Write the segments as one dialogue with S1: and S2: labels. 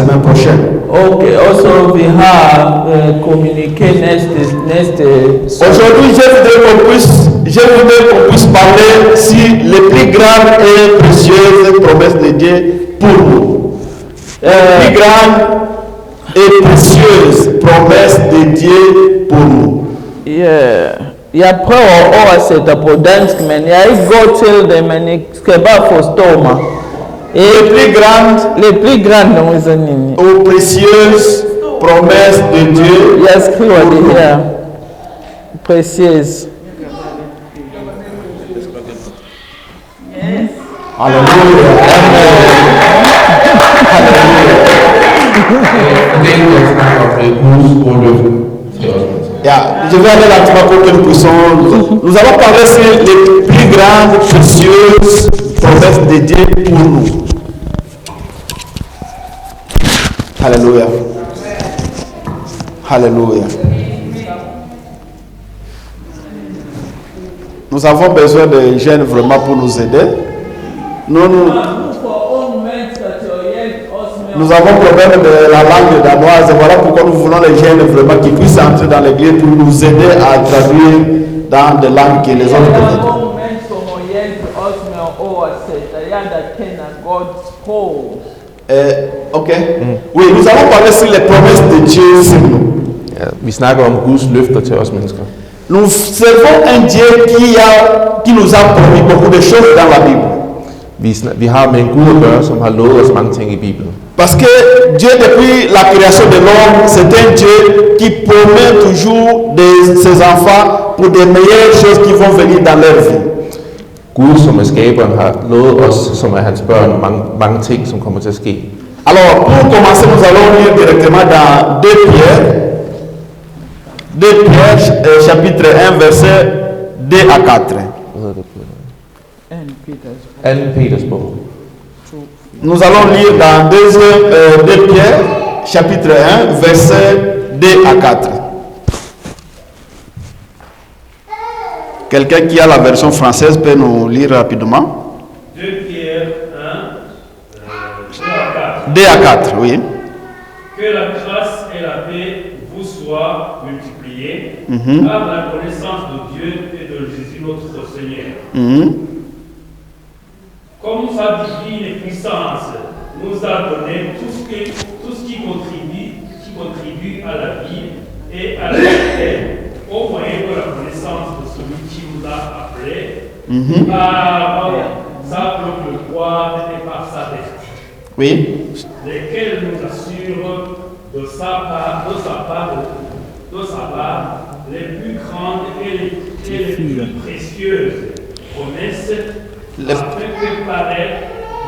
S1: semaine prochaine.
S2: Okay, also we have communiqué next.
S1: Aujourd'hui, je voudrais qu'on puisse parler sur les plus grandes et précieuses promesses de Dieu pour nous. Les plus grandes et précieuses promesses de Dieu pour nous.
S2: Ja prøver at oversætte på dansk, men jeg er ikke god til det, men jeg skal bare forstå mig.
S1: Les plus grandes ou précieuses promesses de Dieu.
S2: Jeg skriver det her. Précieuse.
S1: Alléluia. Je vais aller là pour que nous puissions. Nous allons parler sur les plus grandes, précieuses promesses de Dieu pour nous. Alléluia. Alléluia. Nous avons besoin de jeunes vraiment pour nous aider. Nous avons problème de la langue danoise. Voilà pourquoi nous voulons les jeunes vraiment qui puissent entrer dans l'église pour nous aider à traduire dans des langues que les autres peuvent. Ok. Oui, nous allons parler sur les promesses de Dieu sur nous.
S3: Vi snakker om Guds løfter til os mennesker.
S1: Nous servons un Dieu qui nous a promis beaucoup de choses dans la Bible.
S3: Vi har med en Gud at gøre, som har lovet os mange ting i Bibelen.
S1: Parce que Dieu, depuis la création de l'homme, c'est un Dieu qui promet toujours ses enfants pour des meilleures choses qui vont venir dans leur vie.
S3: Gud, som er skaberen, har lovet os, som er hans børn, mange ting, som kommer til at ske.
S1: Alors, pour commencer, nous allons lire directement dans 2 Pierre, chapitre 1, verset 2 à 4.
S3: Anden Peters bog.
S1: Nous allons lire dans 2 Pierre, chapitre 1, verset 2 à 4. Quelqu'un qui a la version française peut nous lire rapidement.
S4: 2 Pierre 1,
S1: 2 à 4, oui.
S4: Que la grâce et la paix vous soient multipliées par la connaissance de Dieu et de Jésus notre Seigneur. Comme sa divine puissance nous a donné tout ce qui contribue à la vie et à la vie, au moyen de la connaissance de celui qui nous a appelés par sa propre gloire et par sa vertu.
S1: Oui.
S4: Lesquels nous assurent de sa part les plus grandes et les plus précieuses promesses, afin que paraître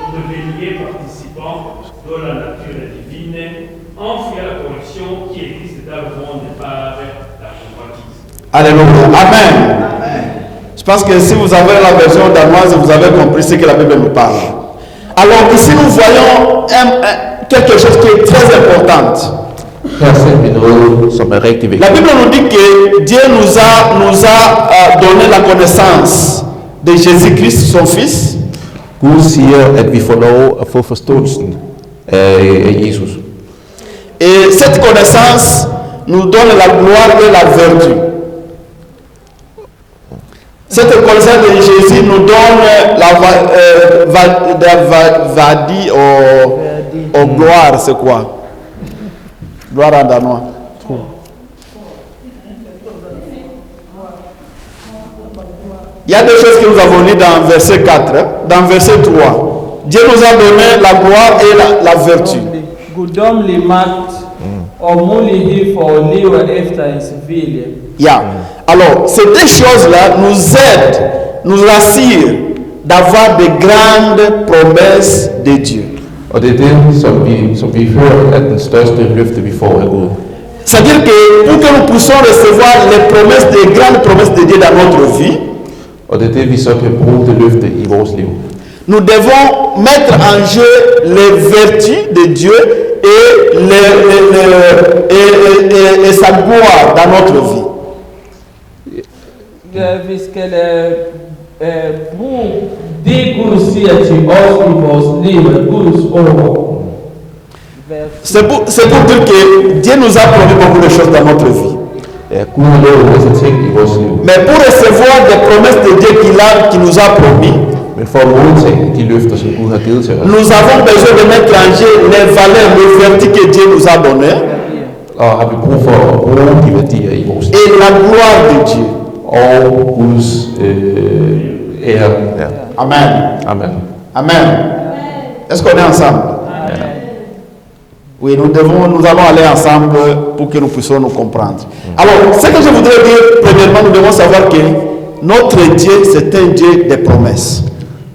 S4: vous deveniez participants de la nature divine, en fait la corruption qui existe dans le monde par la convoitise.
S1: Alléluia. Amen. Je pense que si vous avez la version danoise, vous avez compris ce que la Bible nous parle. Alors ici, nous voyons quelque chose qui est très important. La Bible nous dit que Dieu nous a donné la connaissance de Jésus-Christ, son Fils.
S3: Gud siger, at vi får lov at få forståelsen af Jesus.
S1: Et cette connaissance nous donne la gloire et la vertu. Cette connaissance de Jésus nous donne la vadie au gloire, c'est quoi? Gloire en danois. Il y a des choses que nous avons lues dans verset 4, dans verset 3. Dieu nous a donné la gloire et la vertu. Yeah. Alors, ces deux choses-là nous aident, nous assurent d'avoir de grandes promesses de Dieu.
S3: Og det er det, som vi hører, er den største løfte, vi får af Gud.
S1: C'est-à-dire que pour que nous puissions recevoir les promesses, les grandes promesses de Dieu dans notre vie,
S3: og det er det, vi så kan bruge det løfte i vores liv.
S1: Nous devons mettre en jeu les vertus de Dieu et sa gloire dans notre vie.
S2: Vi skal bruge det, Gud siger til os i vores liv, Guds ord.
S1: C'est pour dire que Dieu nous a promis beaucoup de choses dans notre vie.
S3: Ja, Gud har lavet en masse ting i vores liv.
S1: Mais pour recevoir des promesses de Dieu qui nous a promis,
S3: Men for at modtage de løfter, som Gud har givet til os,
S1: nous avons besoin de mettre en jeu les valeurs, les vertus que Dieu nous a données
S3: og har vi brug for at bruge de værdier i vores liv.
S1: et la gloire de Dieu.
S3: Og Guds ære. Ja.
S1: Amen.
S3: Amen.
S1: Amen. Est-ce qu'on est ensemble? Oui, nous allons aller ensemble pour que nous puissions nous comprendre. Alors, ce que je voudrais dire, premièrement, nous devons savoir que notre Dieu, c'est un Dieu des promesses.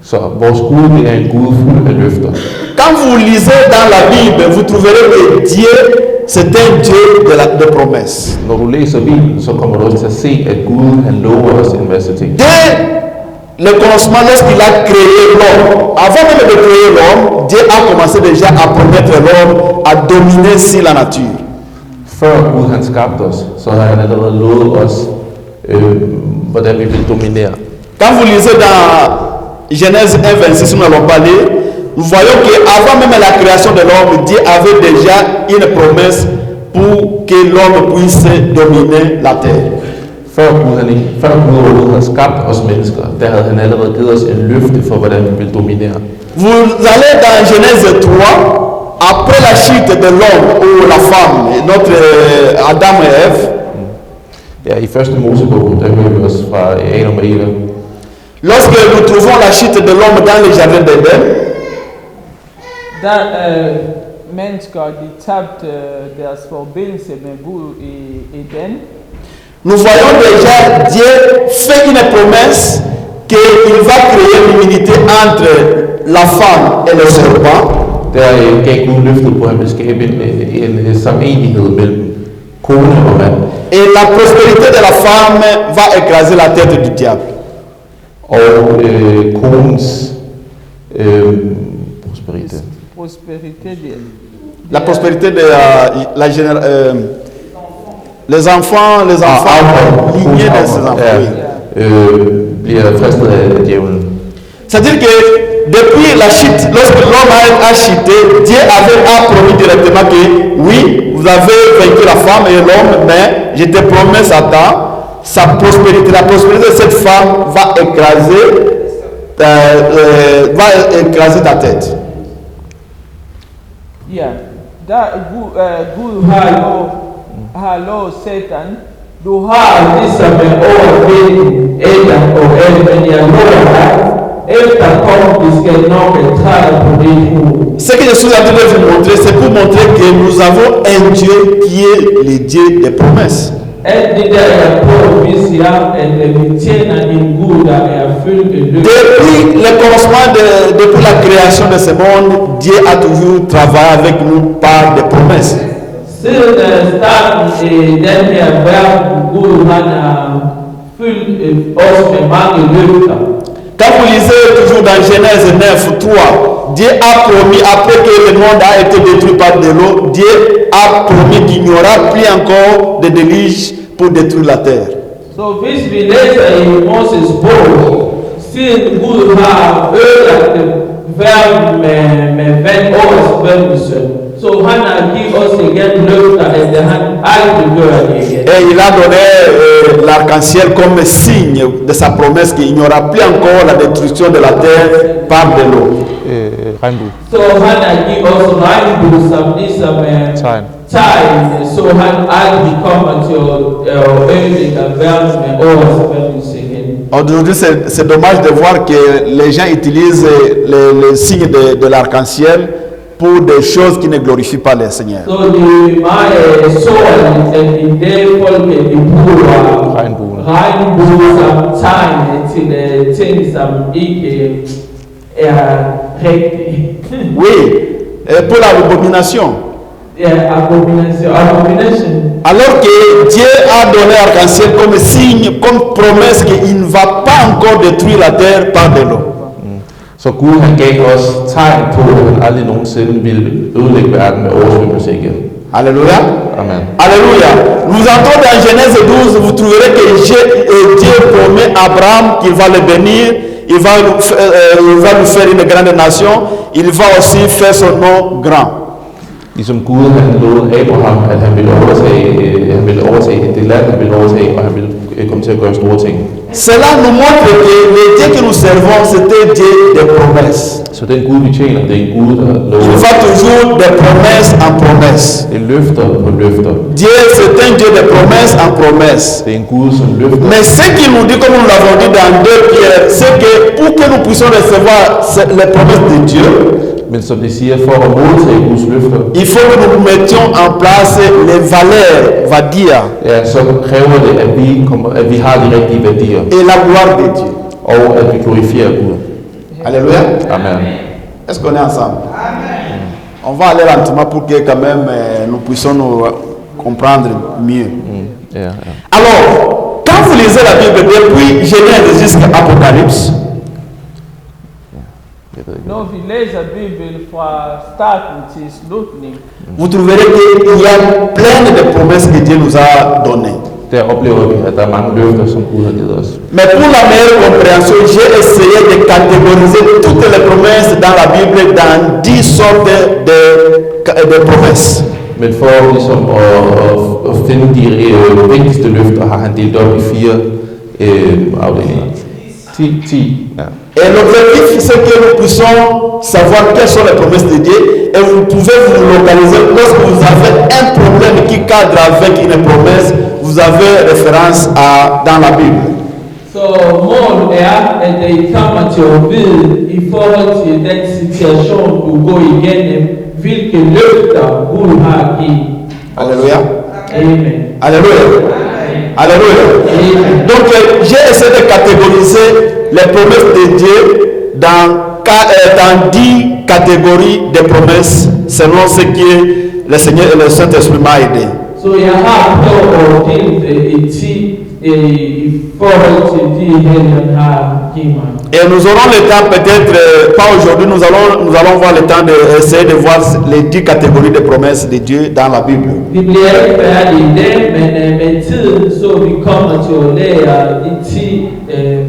S3: Så vores Gud, det er en Gud fuld af løfter.
S1: Quand vous lisez dans la Bible, vous trouverez que Dieu, c'est un Dieu de promesses.
S3: Når du læser Bibelen, så kommer du også til at se, at Gud, han lover os en masse ting.
S1: Dès le commencement, lorsqu'il a créé l'homme, avant même de créer l'homme, Dieu a commencé déjà à promettre l'homme à dominer sur la nature.
S3: Før Gud han skabte os, så har han allerede lovet os, hvordan vi vil dominere.
S1: Quand vous lisez dans Genèse 1, 26, nous n'allons pas lire, nous voyons qu'avant même la création de l'homme, Dieu avait déjà une promesse pour que l'homme puisse dominer la terre.
S3: Før Gud havde skabt os mennesker, der havde han allerede givet os en løfte for, hvordan vi vil dominere.
S1: Vous allez dans Genèse 3, après la chute de l'homme ou la femme, notre Adam et Ève,
S3: Ja, i første Mosebog, der hører vi også fra Adam og Eva.
S1: lorsque nous trouvons la chute de l'homme dans le jardin d'Éden,
S2: Da mennesker de tabte deres forbindelse med Gud i Eden,
S1: nous voyons déjà Dieu fait une promesse qu'il va créer l'unité entre la femme et le serpent.
S3: Der gav Gud løftet på, at han ville skabe en sammenlighed mellem kone og mand.
S1: Et la prospérité de la femme va écraser la tête du diable.
S3: Og konens prosperitet.
S2: prospérité
S1: La prospérité de les enfants, lignés de ces enfants. Oui.
S3: Bliver fristet af djævlen.
S1: C'est-à-dire que depuis la chute, lorsque l'homme a chuté, Dieu a promis directement que oui, vous avez vaincu la femme et l'homme, mais je te promets, Satan, sa prospérité, la prospérité de cette femme va écraser ta tête.
S2: Ja, da Gud har lovet Satan, du har ligesom overvinde Adam og Eva, men jeg lover dig, efterkom vi skal nok træde på dit hoved.
S1: Ce que je suis en train de vous montrer, c'est pour montrer que nous avons un Dieu qui est le Dieu des promesses.
S2: Alt det der er på, vi siger, at vi tjener en Gud, der er fyldt af løb.
S1: Depuis le commencement, depuis la création de ce monde, Dieu a toujours travaillé avec nous par des promesses.
S2: Siden starten af den her verden, Gud han har fyldt os med mange løfter.
S1: Quand vous lisez toujours dans Genèse 9, 3, Dieu a promis, après que le monde a été détruit par de l'eau, Dieu a promis qu'il n'y aura plus encore de déluge pour détruire la terre.
S2: Så hvis vi læser i Moses bog, siden Gud har ødelagt verden med vand oversvømmelse, så han har givet os igen løfter, at han aldrig gør det igen.
S1: Et il a donné l'arc-en-ciel comme signe de sa promesse qu'il n'y aura plus encore la destruction de la terre par de l'eau.
S3: Regnbue.
S2: Så han har givet os regnbue som ligesom
S3: Tegn.
S2: så han aldrig kommer til at ødelægge verden med oversvømmelse igen.
S1: Aujourd'hui, c'est dommage de voir que les gens utilisent les signes de l'arc-en-ciel pour des choses qui ne glorifient pas le Seigneur.
S2: Så det er meget sårligt, at i dag folk de bruger regnbue som tegn til ting, som ikke er rigtige.
S1: Oui, pour l'abomination.
S2: Ja, abomination.
S1: Alors que Dieu a donné l'arc-en-ciel comme signe, comme promesse qu'il ne va pas encore détruire la terre par de l'eau.
S3: Så Gud han gav os tegn på, at han aldrig nogensinde ville ødelægge verden med oversvømmelse igen.
S1: Alléluia.
S3: Amen.
S1: Alléluia. Nous entrons dans Genèse 12, vous trouverez que Dieu promet à Abraham qu'il va le bénir, il va lui faire une grande nation, il va aussi faire son nom grand.
S3: Ligesom Gud han lovede Abraham, at han ville overtage det land, han ville overtage, og han ville komme til at gøre store ting.
S1: Cela nous montre que le Dieu que nous servons, c'est un Dieu des promesses.
S3: Så den Gud, vi tjener, det er en Gud, der
S1: Il
S3: lover.
S1: va toujours des promesses en promesses.
S3: Det er løfter på løfter.
S1: Dieu, c'est un Dieu de promesses en promesses.
S3: Det er en Gud, som løfter.
S1: Mais ce qu'il nous dit, comme nous l'avons dit dans 2 Pierre, c'est que pour que nous puissions recevoir les promesses de Dieu,
S3: Men som det siger, for at modtage Guds løfter,
S1: il faut que nous mettions en place les valeurs, va dire,
S3: ja, så kræver det, at vi har de rigtige værdier,
S1: et la gloire de Dieu.
S3: og at vi glorifierer Gud.
S1: Alléluia.
S3: Amen.
S1: Est-ce qu'on est ensemble? On va aller lentement pour que quand même nous puissions nous comprendre mieux.
S3: Ja, ja.
S1: Alors, quand vous lisez la Bible depuis Genèse jusqu'à Apocalypse,
S2: Når vi læser Bibelen fra starten til slutningen,
S1: vous trouverez qu'il y a plein de promesses que Dieu nous a données.
S3: Der oplever vi, at der er mange løfter, som Gud har givet os.
S1: Mais pour la meilleure compréhension, j'ai essayé de catégoriser toutes les promesses dans la Bible dans 10 sortes de promesses.
S3: Men for ligesom at finde de vigtigste løfter, har han delt op i 4 afdelinger. 10. Ja.
S1: Et l'objectif, c'est que nous puissions savoir quelles sont les promesses de Dieu et vous pouvez vous localiser lorsque vous avez un problème qui cadre avec une promesse, vous avez référence dans la Bible.
S2: så målet er, at I kommer til at vide i forhold til den situation, du går igennem, hvilke løfter Gud har givet.
S1: Alléluia.
S2: Amen.
S1: Alléluia. Alléluia. Donc j'ai essayé de catégoriser les promesses de Dieu dans 10 catégories de promesses selon ce que le Seigneur et le Saint-Esprit m'a aidé.
S2: Så jeg har prøvet at dele det i 10 i forhold til de helgen har givet mig.
S1: Et nous aurons le temps, peut-être pas aujourd'hui, nous allons voir le temps d'essayer de voir les 10 catégories de promesses de Dieu dans la Bible.
S2: Vi bliver ikke færdige i dag, men med tiden så vi kommer til at lære de 10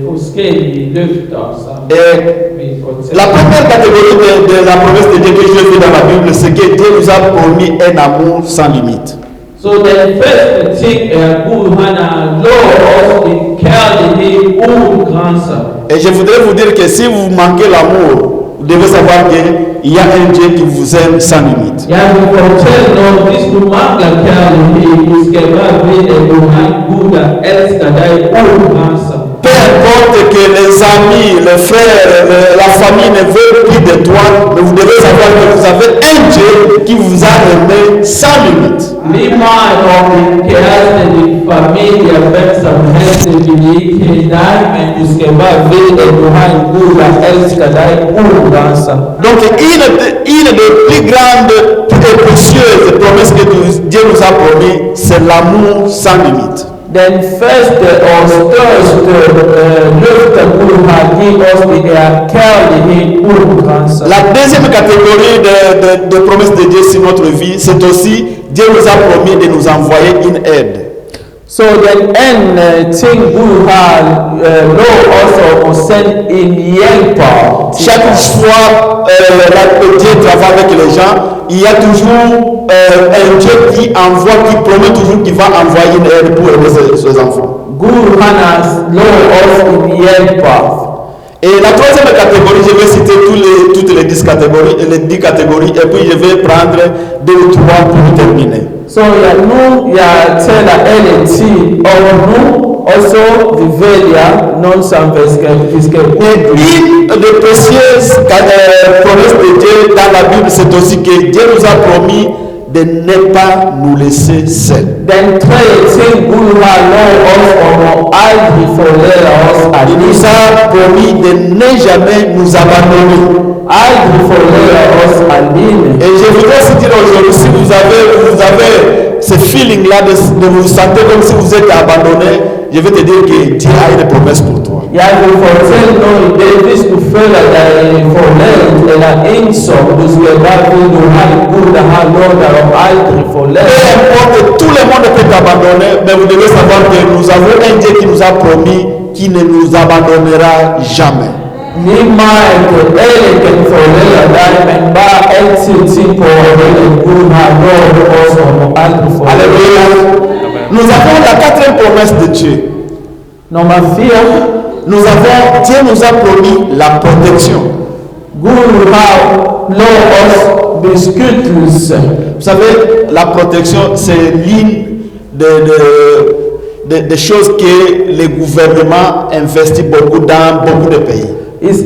S2: forskellige løfter, som vi fortæller.
S1: La première catégorie de la promesse de Dieu que je vis dans la Bible, c'est que Dieu nous a promis un amour sans limite.
S2: Så den første ting er, Gud han har lovet os en kærlighed uden grænser.
S1: Et je voudrais vous dire que si vous manquez l'amour, vous devez savoir qu'il y a un Dieu qui vous aime sans limite.
S2: Jeg vil fortælle noget, hvis du mangler kærlighed, du skal bare vide, at du har en Gud, der elsker dig uden grænser.
S1: Peu importe que les amis, les frères, la famille ne veulent plus de toi, mais vous devez savoir que vous avez un Dieu qui vous a aimé sans limite.
S2: Lige meget om din kæreste, din familie, hvem som helst, vil ikke have dig, men du skal bare vide, at du har en Gud, der elsker dig uden grænser.
S1: Donc une des plus grandes et précieuses promesses que Dieu nous a promis, c'est l'amour sans limite.
S2: Den første og største løfte Gud har givet os, det er kærlighed uden grænser.
S1: La deuxième catégorie de promesses de Dieu sur notre vie, c'est aussi Dieu nous a promis de nous envoyer une aide.
S2: Så den anden ting Gud har lovet os at sende en hjælper.
S1: Chaque fois que Dieu travaille avec les gens, il y a toujours un Dieu qui promet toujours qu'il va envoyer une aide pour aider ses enfants.
S2: Gud han har lovet os en hjælper.
S1: Et la troisième catégorie, je vais citer toutes les 10 catégories, et puis je vais prendre 2 ou 3 pour terminer.
S2: Så jeg taler alle 10 og nu, og så vi vælger nogen, som vi skal
S1: Une des précieuses promesses de Dieu dans la Bible, c'est aussi que Dieu nous a promis de ne pas nous laisser seuls.
S2: Den tredje ting Gud har lovet os om at aldrig forlade os
S1: Il nous a promis de ne jamais nous abandonner.
S2: aldrig forlade os alene.
S1: Et je voudrais vous dire aujourd'hui, si vous avez ce feeling-là de vous sentir comme si vous êtes abandonné, je vais te dire que Dieu a une promesse pour toi.
S2: Jeg vil fortælle noget i det, hvis du føler dig forladt eller ensom, du skal bare vide, du har en Gud, der har lovet dig om aldrig forlade.
S1: Peu importe, tout le monde peut t'abandonner, mais vous devez savoir que nous avons un Dieu qui nous a promis qu'il ne nous abandonnera jamais. Alléluia. Nous avons la quatrième promesse de Dieu. Nous avons, Dieu nous a promis la protection. Vous savez, la protection, c'est l'une des choses que le gouvernement investit beaucoup dans beaucoup de pays. Si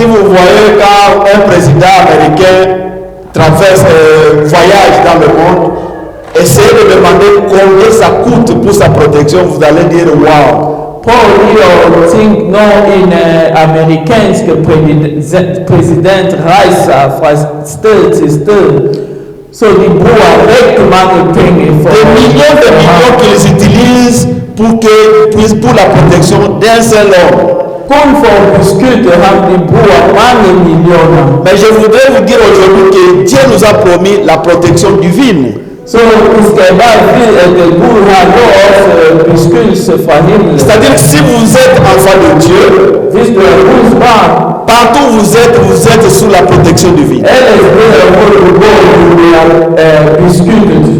S1: vous voyez quand un président américain traverse, voyage dans le monde, essayez de demander combien ça coûte pour sa protection, vous allez dire wow.
S2: President reisa fra sted til sted, så de bruger rigtig mange penge for
S1: des millions qu'ils utilisent pour la protection d'un seul homme. Mais je voudrais vous dire aujourd'hui que Dieu nous a promis la protection divine. C'est-à-dire que si vous êtes enfant de Dieu, partout où vous êtes sous la protection divine.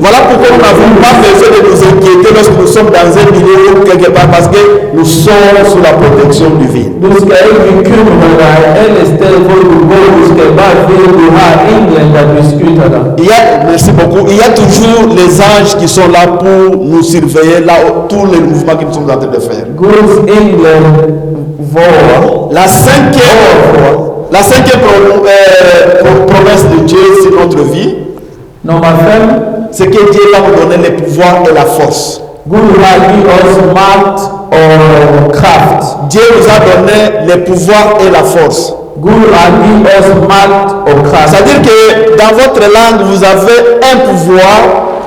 S1: Voilà pourquoi nous n'avons pas besoin de nous inquiéter lorsque nous sommes dans un milieu ou quelque part, parce que nous sommes sous la protection divine. Merci beaucoup. Il y a toujours les anges qui sont là pour nous surveiller, là, tous les mouvements que nous sommes en train de faire. La cinquième promesse de Dieu sur notre vie, c'est que Dieu va nous donner le pouvoir et la force. Dieu nous a donné le pouvoir et la force. C'est-à-dire que dans votre langue, vous avez un pouvoir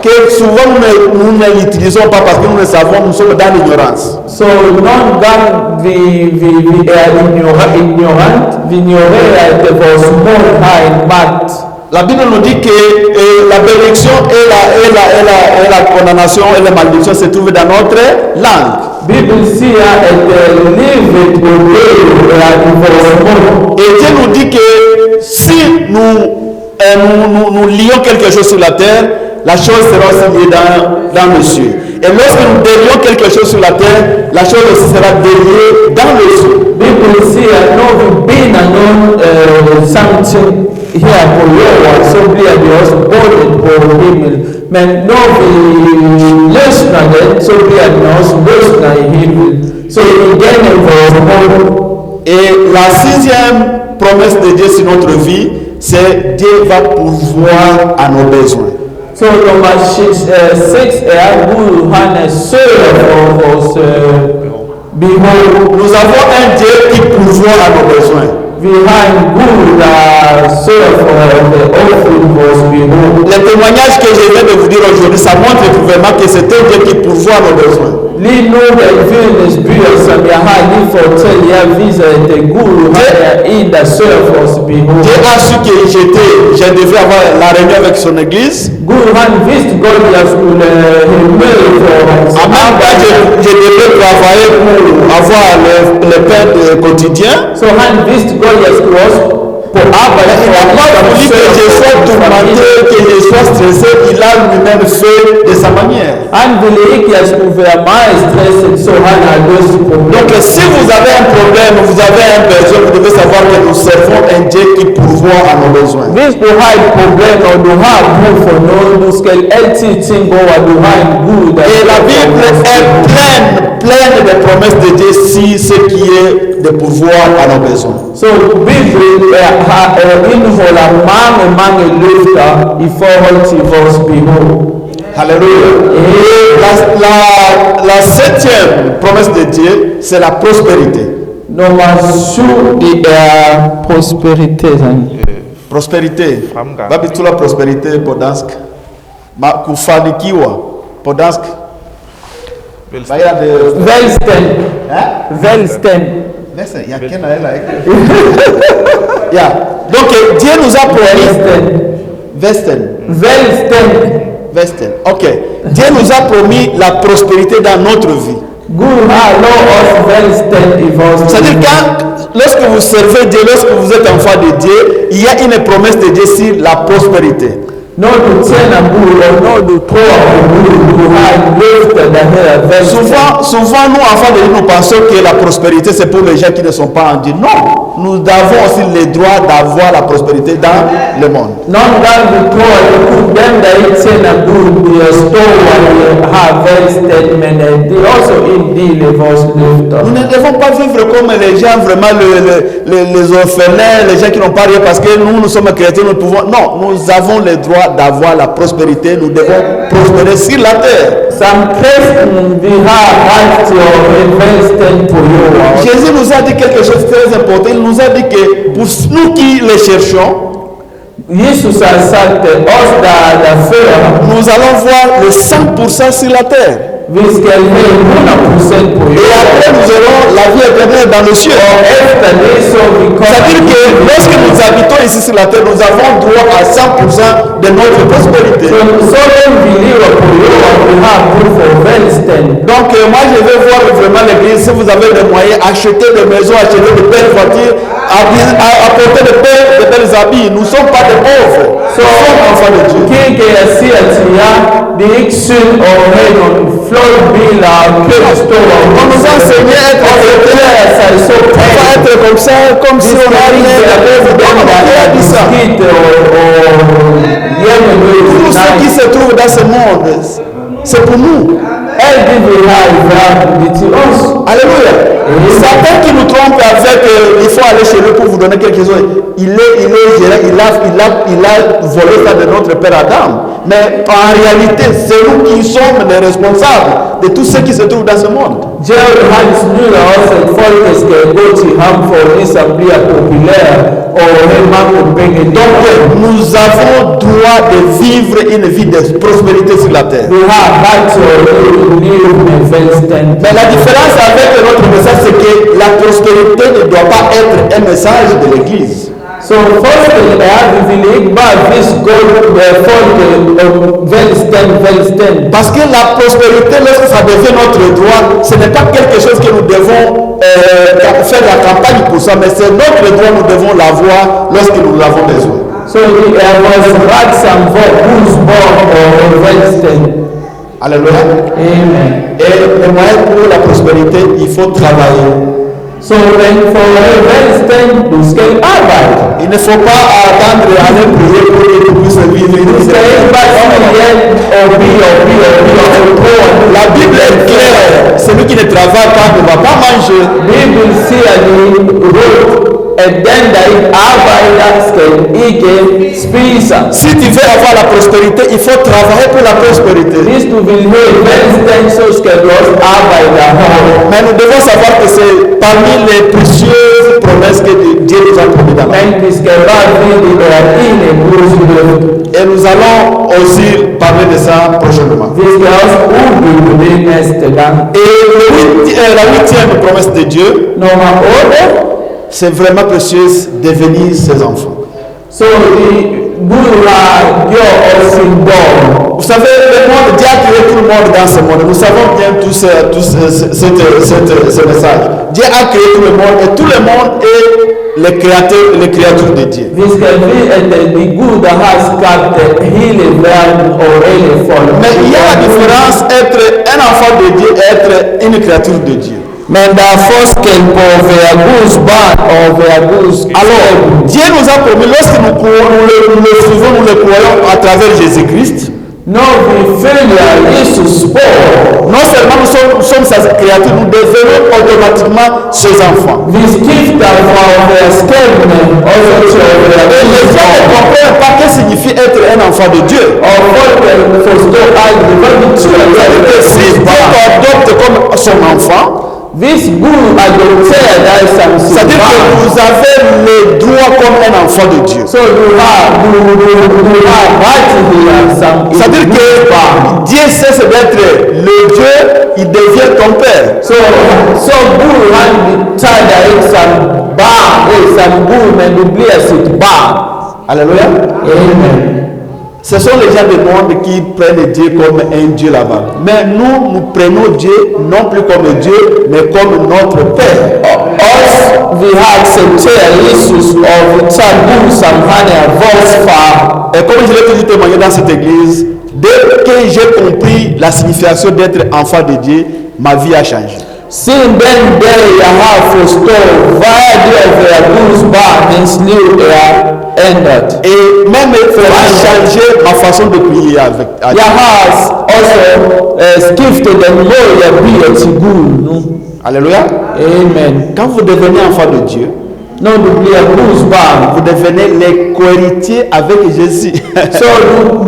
S1: que souvent nous ne l'utilisons pas parce que nous le savons, nous sommes dans l'ignorance. La Bible nous dit que la bénédiction et la condamnation et la malédiction se trouvent dans notre langue. Et Dieu nous dit que si nous lions quelque chose sur la terre, la chose sera aussi liée dans le ciel. Et lorsque nous délions quelque chose sur la terre, la chose aussi sera déliée dans le ciel.
S2: Men når vi løsner det, så bliver den også løsner i himlen. Så igennem vores mål.
S1: Et la sixième promesse de Dieu sur notre vie, c'est Dieu va pourvoir à nos besoins.
S2: Så nummer 6 Gud han sørger for vores behov.
S1: Nous avons un Dieu qui pourvoit à nos besoins.
S2: Vi har en Gud, der sørger for at opfylde vores behov.
S1: Les témoignages que je viens de vous dire aujourd'hui, ça montre vraiment que c'est un Dieu qui pourvoit à nos besoins.
S2: Lige nu den vidnesbyrd, som jeg har lige fortalt jer, viser, at Gud er en, der sørger for vores behov.
S1: Dieu a su que je devais avoir la réunion avec son église.
S2: Gud han vidste godt, at jeg skulle have med for hans
S1: arbejde. Je devais travailler pour avoir le pain quotidien.
S2: Så han vidste godt, at jeg skulle også
S1: pour arbejde. Il n'a pas voulu que je sois tourmenté, que je sois stressé. Il a lui-même fait de sa manière.
S2: Han ville ikke, at jeg skulle være meget stresset, så han har løst problemet.
S1: Donc si vous avez un problème, vous avez un besoin, vous devez savoir que nous servons un Dieu qui pourvoit à nos besoins.
S2: Hvis du har et problem, og du har brug for noget, du skal altid tænke over, at du har en Gud, der
S1: et la Bible est pleine de promesses de Dieu si ce qui est de pourvoir à nos besoins.
S2: Så Bibelen indeholder mange løfter i forhold til vores behov.
S1: Alléluia. La septième promesse de Dieu, c'est la prospérité.
S2: Nummer 7, det er prosperitet.
S1: Prospérité. Hvad betyder prospérité på dansk? Kufanikiwa på dansk.
S2: Velstand. Velstand.
S1: Donc Dieu nous a promis Velstand. Verset 10. Ok. Dieu nous a promis la prospérité dans notre vie. C'est-à-dire que lorsque vous servez Dieu, lorsque vous êtes enfant de Dieu, il y a une promesse de Dieu sur la prospérité. Souvent, nous, enfants de Dieu, nous pensons que la prospérité, c'est pour les gens qui ne sont pas en Dieu. Non, nous avons aussi le droit d'avoir la prospérité dans le monde. Nous ne devons pas vivre comme les gens, vraiment les orphelins, les gens qui n'ont pas rien, parce que nous sommes chrétiens, nous pouvons. Non, nous avons le droit d'avoir la prospérité, nous devons prospérer sur la terre. Jésus nous a dit quelque chose de très important. Il nous a dit que pour nous qui les cherchons, nous allons voir le 100% sur la terre. Et après nous aurons la vie éternelle dans le ciel. C'est-à-dire que lorsque nous habitons ici sur la terre, nous avons droit à 100% de notre prospérité. Donc moi je vais voir vraiment l'église. Si vous avez des moyens, achetez des maisons, achetez de belles voitures, apportez de belles habits. Nous ne sommes pas des pauvres. Nous sommes enfants de Dieu. On nous a enseigné à être comme ça, comme si on allait dit ça. Tous ceux qui se trouvent dans ce monde, c'est pour nous. Alléluia. Satan qui nous trompe avec il faut aller chez lui pour vous donner quelque chose. Il a volé ça de notre père Adam. Mais en réalité, c'est nous qui sommes les responsables de tous ceux qui se trouvent dans ce monde. Donc nous avons droit de vivre une vie de prospérité sur la terre. Mais la différence avec notre message, c'est que la prospérité ne doit pas être un message de l'Église. Parce que la prospérité, lorsque ça devient notre droit, ce n'est pas quelque chose que nous devons faire la campagne pour ça, mais c'est notre droit, nous devons l'avoir lorsque nous l'avons besoin. Alléluia. Amen. Et le moyen pour la prospérité, il faut travailler. Il ne faut pas attendre à aller prier pour que tu puisses vivre. La Bible est claire. Celui qui ne travaille pas ne va pas manger. Si tu veux avoir la prospérité, il faut travailler pour la prospérité. Mais nous devons savoir que c'est parmi les précieuses promesses que Dieu nous a promis dans la vie. Et nous allons aussi parler de ça prochainement. Et la huitième promesse de Dieu, c'est vraiment précieux de devenir ses enfants. Vous savez, le monde, Dieu a créé tout le monde dans ce monde. Nous savons bien tous ce message. Dieu a créé tout le monde et tout le monde est les créatures de Dieu. Mais il y a la différence entre un enfant de Dieu et être une créature de Dieu. Alors, Dieu nous a promis, lorsque nous le suivons, nous le croyons à travers Jésus-Christ, non seulement nous sommes sa créature, nous devenons automatiquement ses enfants. Et les gens ne comprennent pas ce que signifie être un enfant de Dieu. Si Dieu t'adopte comme son enfant, c'est-à-dire que vous avez le droit comme un enfant de Dieu. C'est-à-dire que Dieu cesse d'être le Dieu, il devient ton père. Alléluia. Amen. Ce sont les gens du monde qui prennent Dieu comme un Dieu là-bas. Mais nous prenons Dieu non plus comme Dieu, mais comme notre Père.
S2: Oss, vi har accepterat Jesus och vi tar Gud som han är vår far.
S1: Et comme je l'ai toujours témoigné dans cette église, dès que j'ai compris la signification d'être enfant de Dieu, ma vie a changé.
S2: Sen den dag jag har förstått vad det är för Guds barn, ens liv är ändrat.
S1: Et même ça a changé ma façon de prier avec Dieu.
S2: Jag har också skiftat den mål jag ber till Gud nu.
S1: Alléluia.
S2: Amen.
S1: Quand vous devenez enfant de Dieu,
S2: När du blir Guds barn,
S1: vous devenez les co-héritiers avec Jésus.
S2: så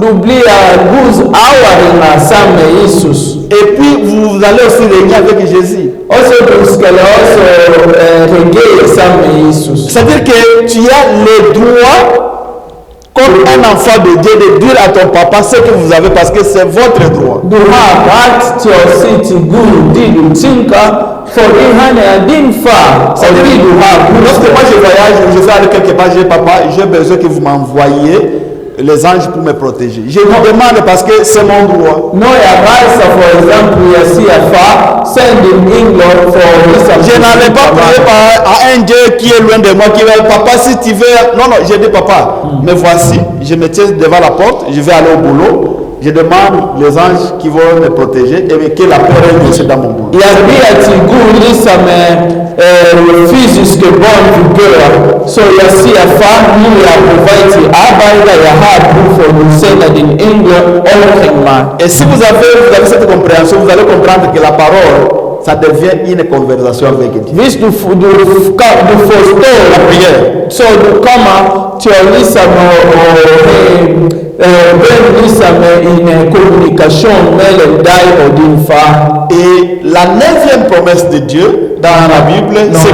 S2: du blir Guds arvingar sammen med Jesus.
S1: Et puis vous allez aussi régner avec Jésus.
S2: Och så du ska också regera sammen med Jesus.
S1: C'est-à-dire que tu as le droit, comme un enfant de Dieu, de dire à ton papa ce que vous avez parce que c'est votre droit.
S2: Du har rätt till att säga till Gud det du tänker, för det han är din far. Så det du har.
S1: Lorsque moi je voyage, je vais aller quelque part, je dis papa, j'ai besoin que vous m'envoyiez les anges pour me protéger. Je vous demande parce que c'est mon droit.
S2: När jag reser för exempel, jag säger far, send in England för vissa.
S1: Je n'allais pas prier à un Dieu qui est loin de moi, qui va, papa, si tu veux. Non, non, j'ai dit, papa, me voici, je me tiens devant la porte, je vais aller au boulot. Je demande les anges qui vont me protéger et que la paix règne aussi dans mon boulot.
S2: Jag ber till Gud som fysiska barn figurer. Så jag säger far, nu är jag på väg till arbete, jag har behov för att sända din ängel omkring mig.
S1: Et si vous avez cette compréhension, vous allez comprendre que la parole, ça devient une conversation avec Dieu.
S2: Visst du förstår
S1: La prière.
S2: så du kommer till att liksom en kommunikation mellan dig och din far.
S1: Et la 9e promesse de Dieu dans la Bible, c'est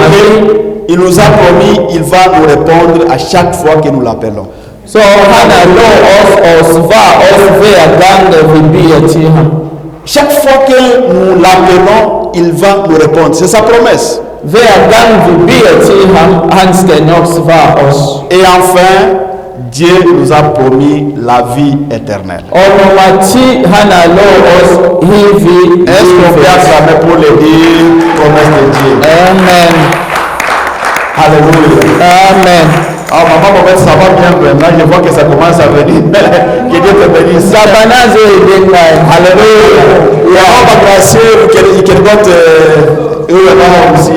S1: qu'il nous a promis, il va nous répondre à chaque fois que nous l'appelons.
S2: Så han har lovat oss varje gång vi ber till honom.
S1: Chaque fois que nous l'appelons, il va nous répondre. C'est sa promesse.
S2: Varje gång vi ber till honom, han ska nog svara oss.
S1: Et enfin, Dieu nous a promis la vie éternelle.
S2: Och nummer 10, han har lovat oss evig
S1: Est-ce qu'on peut acclamer pour les 10 promesses de Dieu?
S2: Amen.
S1: Alléluia.
S2: Amen.
S1: Ah, maman, ça va bien maintenant. Je vois que ça commence à venir. Que Dieu te bénisse.
S2: Sabanazo edengai.
S1: Alléluia. Et on va grâcer qu'il gote aussi.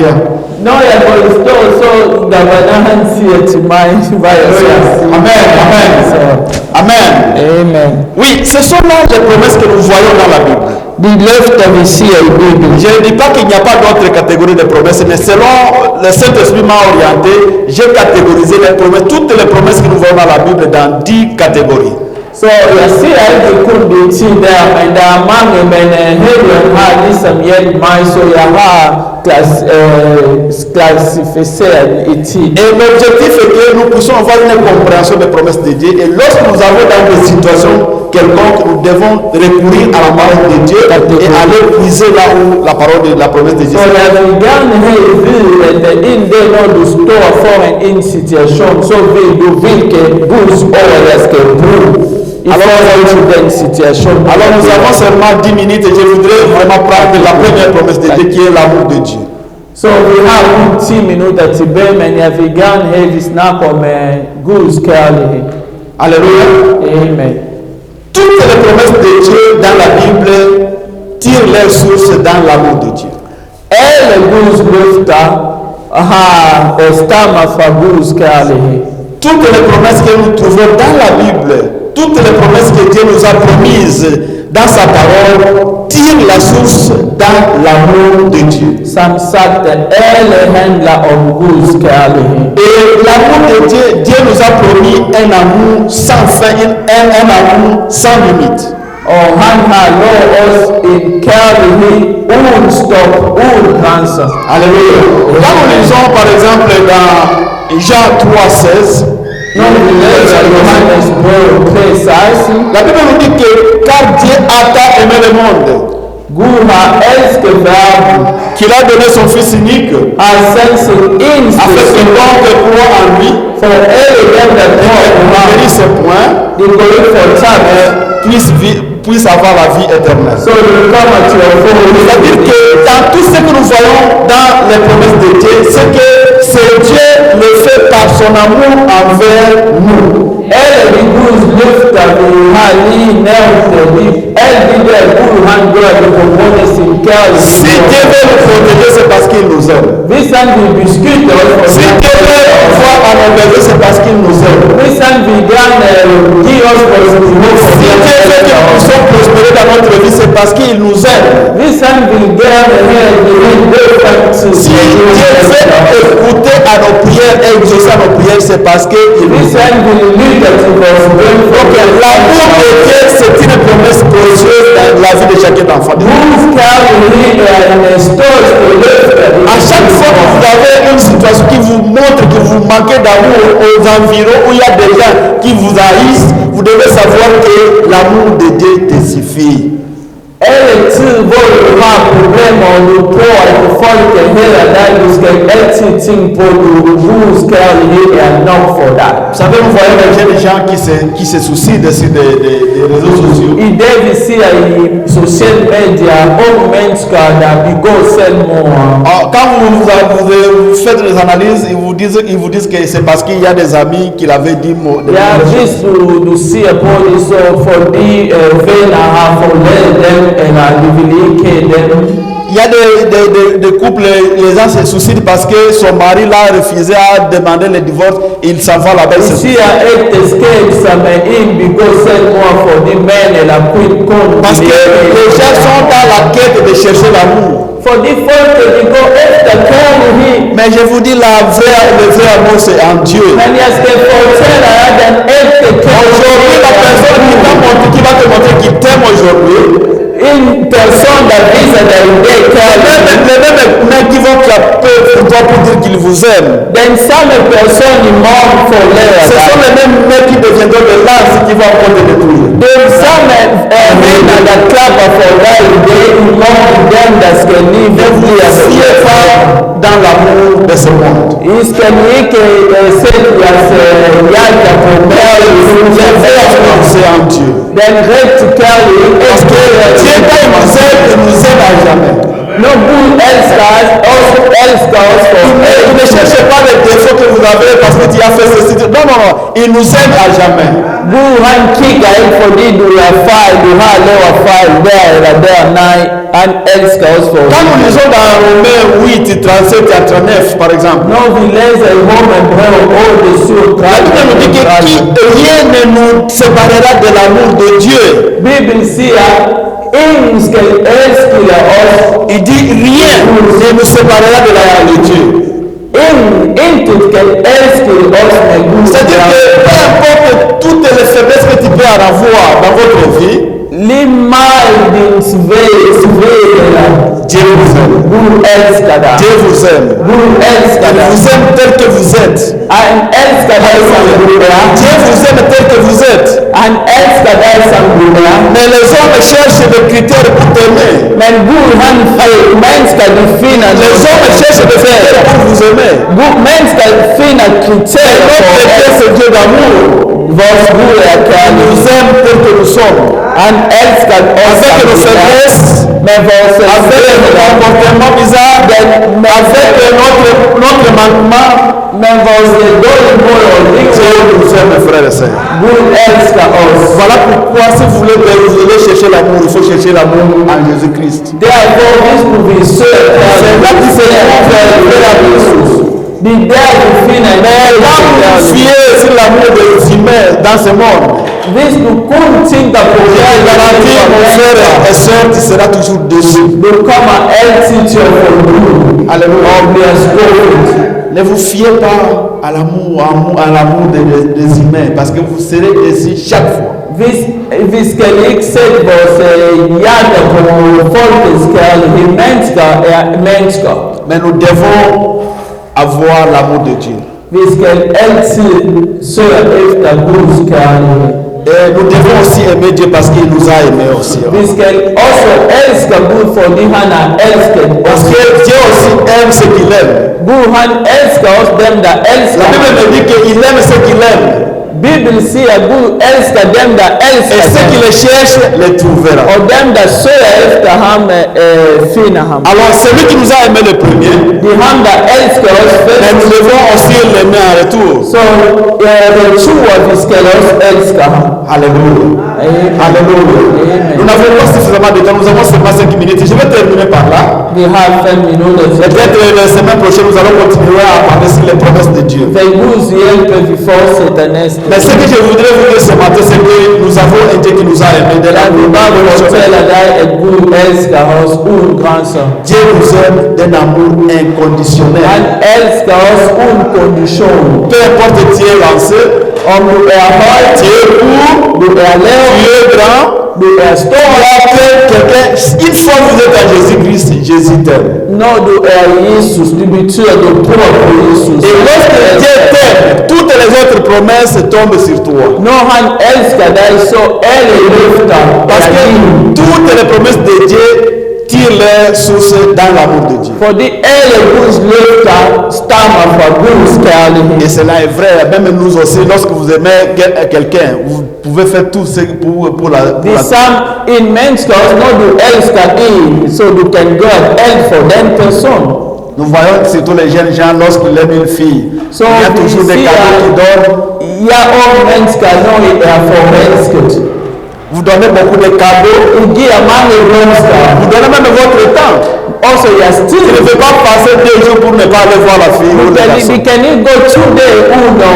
S2: No, ya gosto so gavana hansi etimai vaya.
S1: Amen. Amen. Amen.
S2: Amen.
S1: Oui, ce sont là les promesses que nous voyons dans la Bible.
S2: Die löften vi ser i Bibeln.
S1: Je ne dis pas qu'il n'y a pas d'autres catégories de promesses, mais selon le Saint-Esprit m'a orienté, j'ai catégorisé les promesses, toutes les promesses que nous voyons dans la Bible dans 10 catégories.
S2: Så jag ser att det kunde tid där, men där många heliga har liksom hjälpt mig så jag har klassificerat i tid.
S1: Et l'objectif est que nous puissions avoir une compréhension des promesses de Dieu. Et lorsque nous avons dans des situations quelconques, nous devons recourir à la parole de Dieu et aller puiser là où la parole de la promesse de Dieu.
S2: Så jag vill gärna veta in det när du står för en situation så vill du vilket Guds ord jag ska bruka. Alors
S1: nous avons seulement 10 minutes et je voudrais vraiment prendre la première promesse de Dieu qui est l'amour de Dieu.
S2: Så vi har 10 minuter till bön, men jag vill gärna snacka om Guds kärlek.
S1: Alléluia.
S2: Amen.
S1: Toutes les promesses de Dieu dans la Bible tirent leur source dans l'amour de Dieu.
S2: Alla Guds löften stammar från Guds kärlek.
S1: Toutes les promesses que nous trouvons dans la Bible, toutes les promesses que Dieu nous a promises dans sa parole tirent la source dans l'amour de Dieu.
S2: Som sagt, alla handlar om Guds kärlek.
S1: Et l'amour de Dieu, Dieu nous a promis un amour sans fin, un amour sans limite.
S2: Och han har lovat oss en kärlek utan stopp, utan gränser.
S1: Alléluia. Quand nous lisons par exemple dans Jean 3,16,
S2: När vi läser Johannes brev 3:16,
S1: la Bible nous dit que car Dieu a tant aimé le monde
S2: Gud har älskat världen,
S1: qu'il a donné son Fils unique
S2: har sänt sin
S1: afin
S2: ensam
S1: que l'homme croit en lui
S2: för alla dem
S1: ne
S2: där tror på honom.
S1: périsse point,
S2: De you go for time,
S1: puisse avoir la vie éternelle.
S2: so you come at your
S1: C'est-à-dire
S2: phone.
S1: que dans tout ce que nous voyons dans les promesses de Dieu, c'est que c'est Dieu le fait par son amour envers nous.
S2: Elle dit Gud lyfter vi hali nämnde, elle dit det Gud han gör det på många sin
S1: Si Dieu
S2: kärlek.
S1: veut nous protéger, c'est parce qu'il nous aime.
S2: Visst han vill beskytta oss
S1: Si
S2: från
S1: Dieu veut nous voir en enlever, c'est parce qu'il nous aime.
S2: visst han vill gärna ge oss vår
S1: Si Dieu veut que nous puissions prospérer dans notre vie, c'est parce qu'il nous aime.
S2: visst han vill gärna
S1: Si Dieu veut écouter à nos prières et exaucer à nos prières, c'est parce qu'il nous
S2: visst
S1: aime.
S2: han vill lyda till vår bön.
S1: Donc l'amour de Dieu, c'est une promesse précieuse dans la vie de chacun d'enfant.
S2: Guds kärlek är en största löfte.
S1: À chaque fois que vous avez une situation qui vous montre que vous manquez d'amour aux environs où il y a des gens qui vous haïssent, vous devez savoir que l'amour de Dieu te suffit.
S2: Eller tid hvor du har problemer, og du tror at folk er heller dig, du skal altid tænke på, at Guds kærlighed er nok for dig.
S1: Vous savez, vous voyez des gens qui se soucient des réseaux sociaux.
S2: I det vi ser i sociale medier, unge mennesker, der begår selvmord.
S1: Quand vous faites des analyses, ils vous disent que c'est parce qu'il y a des amis qui l'avaient dit.
S2: Ja, hvis du ser på det, så fordi venner har forladt dem, eller de vil ikke have dem.
S1: Il y a des couples, les gens se soucient parce que son mari l'a refusé à demander le divorce, il s'en va là-bas.
S2: Vi ser ægteskab, som en begår selvmord, fordi mand eller kvinde kun
S1: Parce que les gens sont dans la quête de chercher l'amour.
S2: fordi folk begår efter kærlighed.
S1: Mais je vous dis, le vrai amour, c'est en Dieu.
S2: Men jeg skal fortælle dig, at den ægte
S1: Aujourd'hui, la personne qui va te montrer qu'il t'aime aujourd'hui,
S2: en person, der viser dig en dag kærlighed,
S1: les mêmes mecs qui vont clapper pour toi pour dire qu'ils vous aiment,
S2: den samme person i morgen forlader
S1: ce
S2: dig.
S1: sont les mêmes mecs qui deviendront des lances qui vont encore te détruire.
S2: Den samme venner, der klapper for dig i dag, i morgen dem, der skal lige
S1: Ne vous fiez pas dans l'amour de ce monde.
S2: I skal ikke sætte jeres hjerter på kærlighed.
S1: C'est en Dieu.
S2: Den rigtige kærlighed
S1: Parce que Dieu, quand il nous aime à jamais.
S2: når Gud elsker os for
S1: Il ne cherche pas les défauts que vous avez parce que tu as fait ceci. Non, non, non. Il nous aime à jamais.
S2: Gud han kigger ikke fordi du er fejl, du har lavet fejl der eller der, nej, han elsker os for
S1: Quand nous lisons dans Romains 8, 37 à 39, par exemple,
S2: når vi læser i Romerbrevet 8,
S1: la Bible nous dit que
S2: 37,
S1: rien ne nous séparera de l'amour de Dieu.
S2: Bibelen siger, ingen skal elske os,
S1: Il dit rien ne nous séparera de l'amour de Dieu.
S2: intet kan elske os med Gud.
S1: C'est-à-dire que peu importe toutes les faiblesses que tu peux en avoir dans votre vie,
S2: Lige meget din svagheder,
S1: Dieu vous aime.
S2: Gud elsker dig.
S1: Dieu vous aime.
S2: Gud elsker
S1: Il
S2: dig.
S1: vous aime tel que vous êtes.
S2: Han elsker dig som du er.
S1: Dieu vous aime tel que vous êtes.
S2: Han elsker dig som du er.
S1: Mais les hommes cherchent des critères pour t'aimer.
S2: Men Gud han mennesker de finder
S1: Les hommes cherchent des critères pour vous aimer.
S2: mennesker finder kriterier
S1: Notre
S2: for
S1: Dieu, c'est Dieu d'amour.
S2: vores Gud er
S1: Il
S2: kærlighed.
S1: nous aime tel que nous sommes.
S2: Han elsker os
S1: Avec
S2: som
S1: nos
S2: vi er.
S1: faiblesses,
S2: Med vores
S1: avec nos comportements bizarres, avec notre manquement.
S2: med vores dårlige mål og liv.
S1: Dieu nous aime, mes frères et sœurs.
S2: Gud elsker os.
S1: Voilà pourquoi, si vous voulez chercher l'amour, il faut chercher l'amour en Jésus-Christ.
S2: Derfor hvis du vil søge kærlighed, så er det Jesus. Det er der du finder
S1: Quand vous
S2: kærlighed.
S1: fiez sur l'amour des humains dans ce monde,
S2: Hvis du kun tænker på
S1: je te garantis, mon frère et sœur, tu seras toujours déçu.
S2: du kommer altid til at få Gud
S1: Alléluia.
S2: og bliver skuffet.
S1: Ne vous fiez pas à l'amour des humains, parce que vous serez déçu chaque fois.
S2: Vi skal ikke sætte vores hjerter på folkets kærlighed. Mennesker er mennesker.
S1: Mais nous devons avoir l'amour de Dieu.
S2: Vi skal altid søge efter Guds kærlighed.
S1: Et nous devons aussi aimer Dieu parce qu'il nous a aimés aussi.
S2: Vi skal også elske Gud, fordi han har elsket
S1: Parce
S2: os.
S1: que Dieu aussi aime ce qu'il aime.
S2: Gud han elsker også dem, der elsker
S1: La
S2: ham.
S1: Bible me dit qu'il aime ce qu'il aime.
S2: Bibeln säger Gud älskar dem där
S1: Et
S2: älskar
S1: ceux qui
S2: dem.
S1: le cherchent les trouvera.
S2: Och dem där söker efter han finner han.
S1: Alors, celui qui nous a aimé le premier,
S2: Det är han där älskar oss
S1: mais
S2: först.
S1: nous devons aussi l'aimer en retour.
S2: Så det tror att vi ska älska han.
S1: Alléluia. Alléluia. Nous n'avons pas suffisamment de temps, nous avons seulement 5 minutes. Je vais terminer par là.
S2: Vi har 5 minuter.
S1: Peut-être la semaine prochaine, nous allons continuer à parler sur les promesses de Dieu.
S2: Med Guds hjälp vi fortsätter nästa.
S1: Mais ce que je voudrais vous dire ce matin, c'est que nous avons un Dieu qui nous a aimés de
S2: Jag vill bara fortälla dig att Gud älskar oss ogränsat.
S1: Dieu nous aime d'un amour inconditionnel.
S2: Han älskar oss utan kondition.
S1: Peu importe tu es lancé,
S2: Om du är hög,
S1: tu es court,
S2: du är
S1: tu
S2: låg,
S1: es grand,
S2: du är stor.
S1: quelqu'un, une fois que vous êtes en Jésus-Christ, Jésus t'aime.
S2: När du är Jesus, det betyder att du tror på Jesus.
S1: Et lorsque Dieu t'aime, toutes les autres promesses tombent sur toi.
S2: När han älskar dig så är det lyfta.
S1: Parce que toutes les promesses de Dieu tirent leur source dans l'amour de Dieu.
S2: För det är Guds lyfta stammar från Guds
S1: Et
S2: kärlek.
S1: cela est vrai, même nous aussi, lorsque vous aimez quelqu'un, vous pouvez faire tout ce pour la...
S2: Det är sant en människa, när du älskar en så du kan göra allt för den personen.
S1: Nous voyons surtout les jeunes gens, lorsqu'ils aiment une fille,
S2: Så
S1: il y a toujours des
S2: vi
S1: cadeaux qui donnent.
S2: jag och människor nu är förälskat.
S1: Vous donnez beaucoup de cadeaux,
S2: Det ger många blomster.
S1: vous donnez même votre temps.
S2: Också jag
S1: Tu
S2: still.
S1: ne peux pas passer 2 jours pour ne pas aller voir la fille ou le garçon.
S2: Vi kan inte gå 2 dagar utan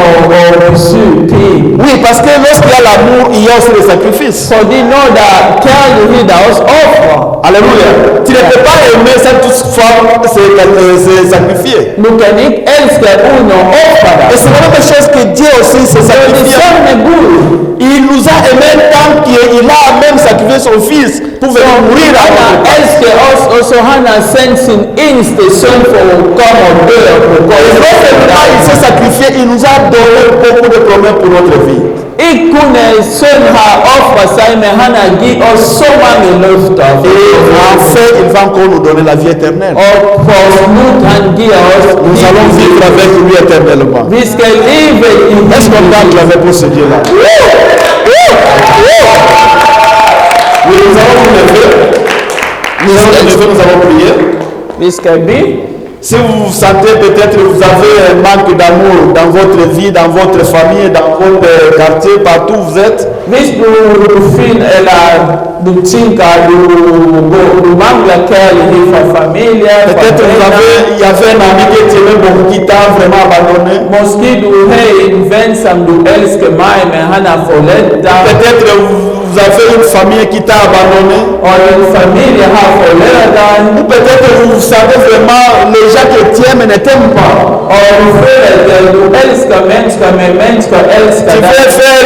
S2: att besöka.
S1: Oui, parce que lorsqu'il y a l'amour, il y a aussi le sacrifice.
S2: För det är något där kärlek där oss offrar.
S1: Alléluia. Tu ne peux pas aimer sans toutefois se sacrifier.
S2: Du kan inte älska utan att offra
S1: Et
S2: dig.
S1: c'est la même chose que Dieu aussi se
S2: Det är
S1: sacrifie.
S2: samma med Gud.
S1: Il nous a aimés tant qu'il a même sacrifié son fils pour venir mourir à
S2: Han
S1: notre
S2: har
S1: place.
S2: älskat oss och så han har sänt sin yngste son för att komma och dö på
S1: Et non seulement il
S2: korset.
S1: s'est sacrifié, il nous a donné beaucoup de promesses pour notre vie.
S2: Inte kunde son ha offrat sig, men han har gett oss så många löften.
S1: Et enfin, il va encore nous donner la vie éternelle.
S2: Och på slut han ger oss
S1: Nous allons vivre avec lui éternellement.
S2: Vi ska leva i
S1: Est-ce qu'on peut acclamer pour ce Dieu-là? Oui, nous allons nous lever. Nous allons prier.
S2: Vi ska be.
S1: Si vous vous sentez peut-être que vous avez un manque d'amour dans votre vie, dans votre famille, dans votre quartier, partout où vous êtes,
S2: Hvis du finner eller du tänker du manglar kärlek för familjen,
S1: peut-être il y avait un ami qui t'aimait beaucoup, qui t'a vraiment abandonné.
S2: Måske du har en vän som du älskar mig, men han har förlät dig.
S1: Peut-être vous avez une famille qui t'a abandonné.
S2: Och din familj har förlät dig.
S1: Ou peut-être vous savez vraiment les gens qui t'aiment ne t'aiment pas.
S2: Och du känner att du älskar människor, men människor älskar
S1: Tu
S2: dig.
S1: veux faire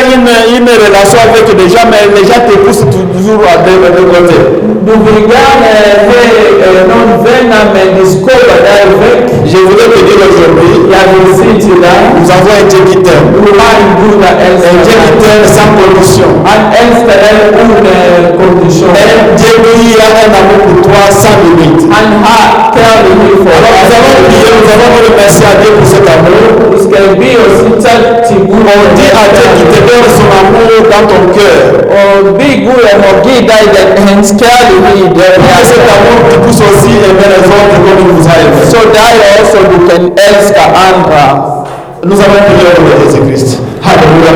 S1: une relation avec des gens, mais les gens te poussent toujours à deux côtés.
S2: Du vill gärna ha någon vänner, men de skålar dig väck.
S1: Je voudrais te dire aujourd'hui,
S2: Jag vill säga till dig,
S1: nous avons un Dieu qui t'aime.
S2: du har en Gud som
S1: Un
S2: älskar
S1: Dieu qui
S2: dig.
S1: t'aime sans condition.
S2: Han älskar dig utan kondition.
S1: Un Dieu qui a un amour pour toi sans limite.
S2: Han har kärlek för
S1: Alors nous allons prier, nous allons remercier à Dieu pour cet amour.
S2: Du ska be och sitta till Gud
S1: On dit à Dieu qui te donne son amour dans ton cœur.
S2: och be Gud att ge dig hans kärlek i dig.
S1: Et cet amour te pousse aussi à aimer les autres comme il vous a aimé.
S2: Så där också du kan älska andra.
S1: Nous allons prier au nom de Jésus-Christ. Alléluia.